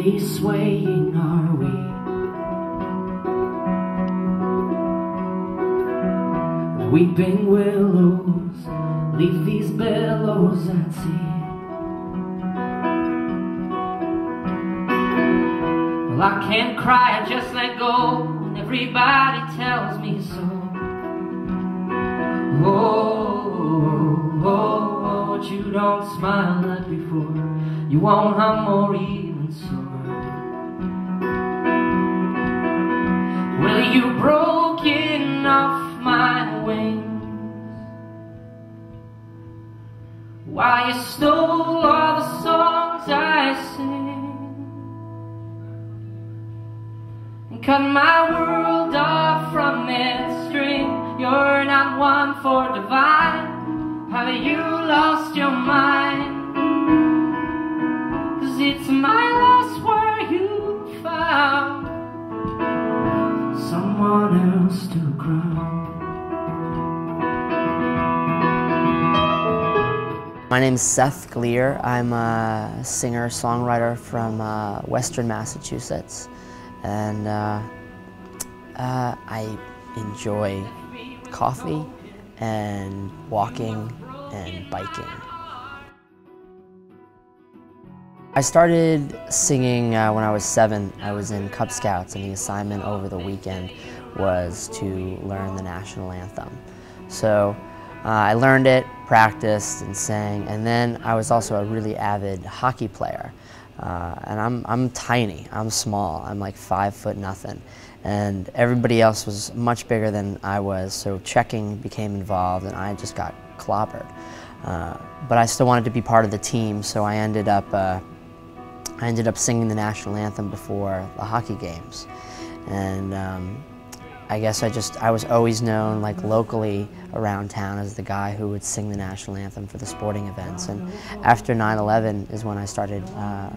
gently swaying are we. The weeping willows leave these billows at sea. Well, I can't cry, I just let go, and everybody tells me so. Oh, but you don't smile like before. You won't hum or even soar. Well, you've broken off my wings while you stole all the songs I sing and cut my world off from its string. You're not one for divine. Have you lost your mind? 'Cause it's my loss where you found someone else to crown. My name is Seth Glier. I'm a singer-songwriter from Western Massachusetts, and I enjoy coffee and walking and biking. I started singing when I was 7. I was in Cub Scouts, and the assignment over the weekend was to learn the national anthem. So I learned it, practiced, and sang, and then I was also a really avid hockey player. And I'm tiny, I'm small, I'm like 5 foot nothing. And everybody else was much bigger than I was, so checking became involved and I just got clobbered. But I still wanted to be part of the team, so I ended up singing the national anthem before the hockey games. And I guess I was always known, like, locally around town as the guy who would sing the national anthem for the sporting events. And after 9/11 is when I started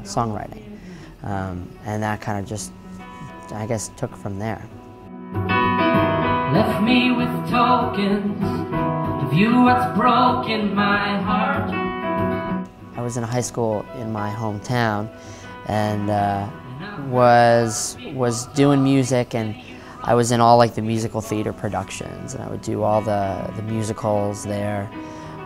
songwriting. And that kind of just, I guess, took from there. Left me with tokens of you, what's broken my heart. I was in high school in my hometown and was doing music, and I was in all, like, the musical theater productions, and I would do all the musicals there.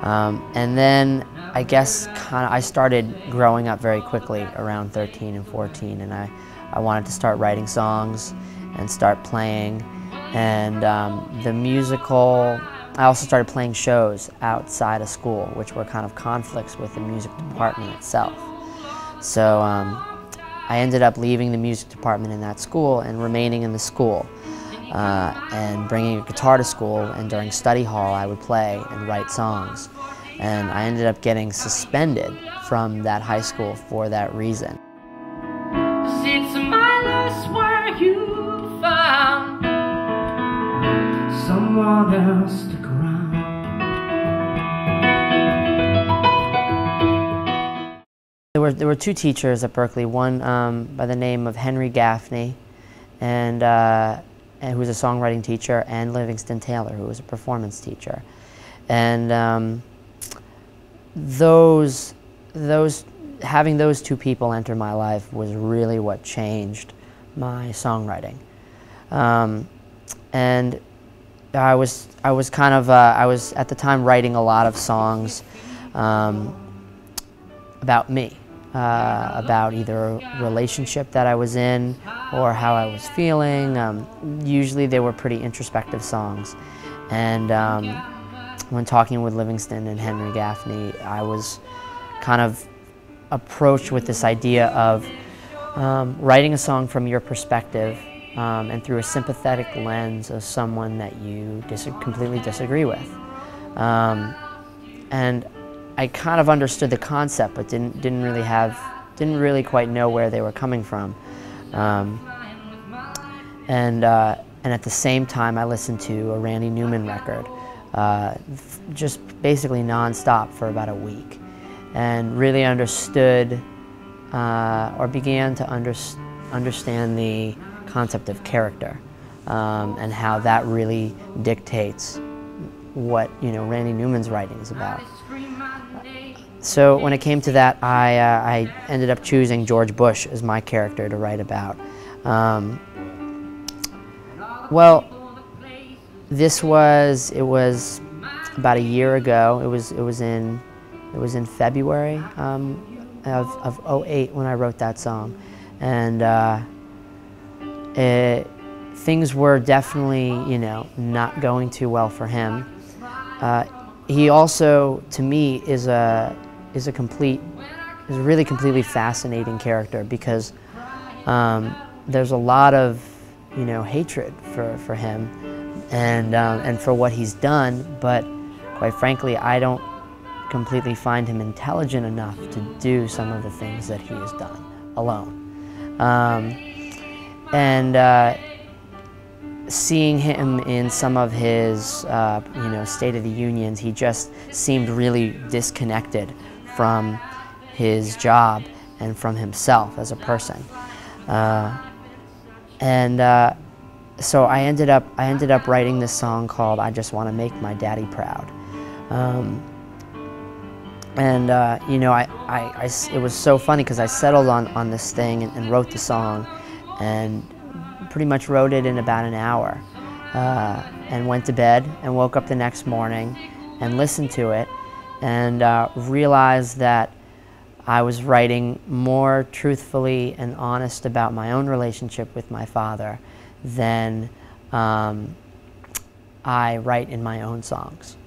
And then I guess I started growing up very quickly around 13 and 14, and I wanted to start writing songs and start playing. And I also started playing shows outside of school, which were kind of conflicts with the music department itself. So I ended up leaving the music department in that school and remaining in the school and bringing a guitar to school, and during study hall I would play and write songs. And I ended up getting suspended from that high school for that reason. It's my loss where you found someone else to crown. There were 2 teachers at Berkeley, one by the name of Henry Gaffney, and who was a songwriting teacher, and Livingston Taylor, who was a performance teacher. And having those 2 people enter my life was really what changed my songwriting. And I was at the time writing a lot of songs about me, about either a relationship that I was in or how I was feeling. Usually they were pretty introspective songs. And when talking with Livingston and Henry Gaffney, I was kind of approached with this idea of writing a song from your perspective and through a sympathetic lens of someone that you completely disagree with. And I kind of understood the concept, but didn't really quite know where they were coming from. And at the same time, I listened to a Randy Newman record, just basically nonstop for about a week, and really understood or began to understand the concept of character and how that really dictates what Randy Newman's writing is about. So when it came to that, I ended up choosing George Bush as my character to write about. Well, it was about a year ago. It was in February of '08 when I wrote that song, and things were definitely, you know, not going too well for him. He also, to me, is a really completely fascinating character, because there's a lot of, you know, hatred for him and for what he's done, but quite frankly, I don't completely find him intelligent enough to do some of the things that he has done alone. Seeing him in some of his, you know, State of the Unions, he just seemed really disconnected from his job and from himself as a person. So I ended up writing this song called "I Just Want to Make My Daddy Proud." You know, it was so funny because I settled on this thing and wrote the song, and pretty much wrote it in about an hour, and went to bed and woke up the next morning and listened to it, and realized that I was writing more truthfully and honest about my own relationship with my father than I write in my own songs.